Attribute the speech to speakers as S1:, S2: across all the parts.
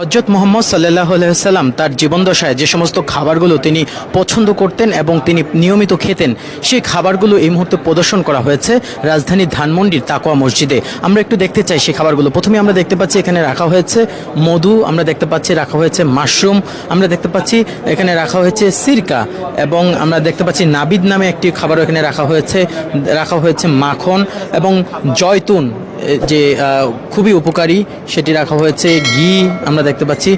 S1: হযরত মুহাম্মদ সাল্লাল্লাহু আলাইহি ওয়াসাল্লাম তার জীবনদশায় যে সমস্ত খাবারগুলো তিনি পছন্দ করতেন এবং তিনি নিয়মিত খেতেন, সেই খাবারগুলো এই মুহূর্তে প্রদর্শন করা হয়েছে রাজধানীর ধানমন্ডির তাকওয়া মসজিদে। আমরা একটু দেখতে চাই সেই খাবারগুলো। প্রথমে আমরা দেখতে পাচ্ছি এখানে রাখা হয়েছে মধু, আমরা দেখতে পাচ্ছি রাখা হয়েছে মাশরুম, আমরা দেখতে পাচ্ছি এখানে রাখা হয়েছে সিরকা, এবং আমরা দেখতে পাচ্ছি নাবিদ নামে একটি খাবারও এখানে রাখা হয়েছে মাখন এবং জয়তুন, যে খুবই উপকারী, সেটি রাখা হয়েছে ঘি, আমরা দেখতে পাচ্ছি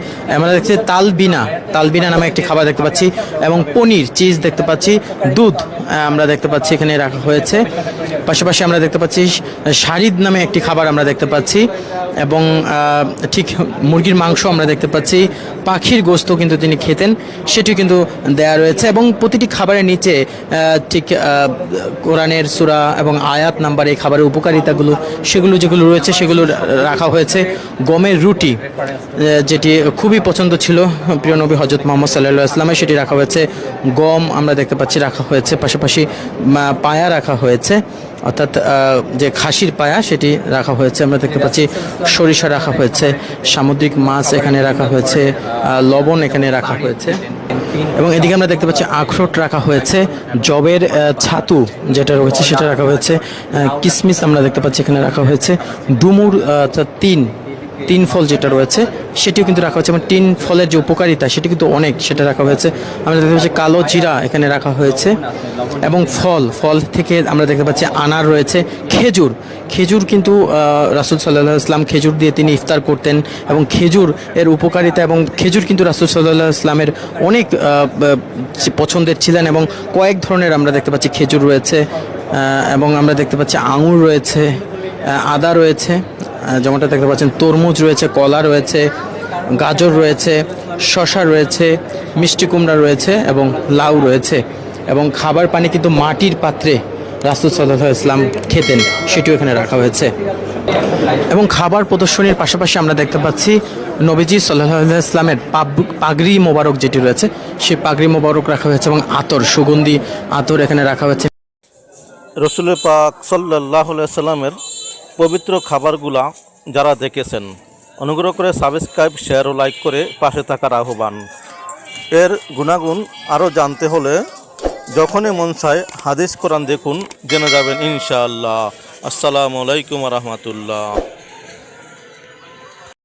S1: তালবিনা নামে একটি খাবার দেখতে পাচ্ছি, এবং পনির চিজ দেখতে পাচ্ছি, দুধ আমরা দেখতে পাচ্ছি এখানে রাখা হয়েছে। পাশাপাশি আমরা দেখতে পাচ্ছি শারিদ নামে একটি খাবার আমরা দেখতে পাচ্ছি, এবং ঠিক মুরগির মাংস আমরা দেখতে পাচ্ছি, পাখির গোস্ত কিন্তু তিনি খেতেন সেটি কিন্তু দেয়া রয়েছে, এবং প্রতিটি খাবারের নিচে ঠিক কোরআনের সূরা এবং আয়াত নাম্বার এই খাবারের উপকারিতাগুলো যেগুলো রয়েছে সেগুলো রাখা হয়েছে। গমের রুটি, যেটি খুবই পছন্দ ছিল প্রিয় নবী হযরত মুহাম্মদ সাল্লাল্লাহু আলাইহি ওয়াসাল্লামের, সেটি রাখা হয়েছে। গম আমরা দেখতে পাচ্ছি রাখা হয়েছে, পাশাপাশি পায়া রাখা হয়েছে, অর্থাৎ যে খাসির পায়া সেটি রাখা হয়েছে। আমরা দেখতে পাচ্ছি সরিষা রাখা হয়েছে, সামুদ্রিক মাছ এখানে রাখা হয়েছে, লবণ এখানে রাখা হয়েছে, এবং এদিকে আমরা দেখতে পাচ্ছি আখরোট রাখা হয়েছে, জবের ছাতু যেটা রয়েছে সেটা রাখা হয়েছে, কিশমিশ আমরা দেখতে পাচ্ছি এখানে রাখা হয়েছে, ডুমুর অর্থাৎ তিন ফল যেটা রয়েছে সেটিও কিন্তু রাখা হয়েছে, এবং তিন ফলের যে উপকারিতা সেটি কিন্তু অনেক, সেটা রাখা হয়েছে। আমরা দেখতে পাচ্ছি কালো জিরা এখানে রাখা হয়েছে, এবং ফল থেকে আমরা দেখতে পাচ্ছি আনার রয়েছে, খেজুর কিন্তু রাসূল সাল্লাল্লাহু আলাইহি ওয়াসাল্লাম খেজুর দিয়ে তিনি ইফতার করতেন, এবং খেজুর এর উপকারিতা, এবং খেজুর কিন্তু রাসূল সাল্লাল্লাহু আলাইহি ওয়াসাল্লামের অনেক পছন্দের ছিলেন, এবং কয়েক ধরনের আমরা দেখতে পাচ্ছি খেজুর রয়েছে, এবং আমরা দেখতে পাচ্ছি আঙুর রয়েছে, আদা রয়েছে, যেমনটা দেখতে পাচ্ছেন তরমুজ রয়েছে, কলা রয়েছে, গাজর রয়েছে, শসা রয়েছে, মিষ্টি কুমড়া রয়েছে, এবং লাউ রয়েছে, এবং খাবার পানি কিন্তু মাটির পাত্রে রাসূল সাল্লাল্লাহু আলাইহি ওয়াসাল্লাম খেতেন সেটিও এখানে রাখা হয়েছে। এবং খাবার প্রদর্শনীর পাশাপাশি আমরা দেখতে পাচ্ছি নবীজি সাল্লাল্লাহু আলাইহি ওয়াসাল্লামের পাগড়ি মোবারক যেটি রয়েছে সেই পাগড়ি মোবারক রাখা হয়েছে, এবং সুগন্ধি আতর এখানে রাখা হয়েছে।
S2: রসুল পাক সাল্লাল্লাহু আলাইহি ওয়াসাল্লামের পবিত্র খাবারগুলা যারা দেখেছেন, অনুগ্রহ করে সাবস্ক্রাইব, শেয়ার ও লাইক করে পাশে থাকার আহ্বান। এর গুণাগুণ আরও জানতে হলে যখনই মন চায় হাদিস কোরআন দেখুন, জেনে যাবেন ইনশাআল্লাহ। আসসালামু আলাইকুম ওয়া রাহমাতুল্লাহ।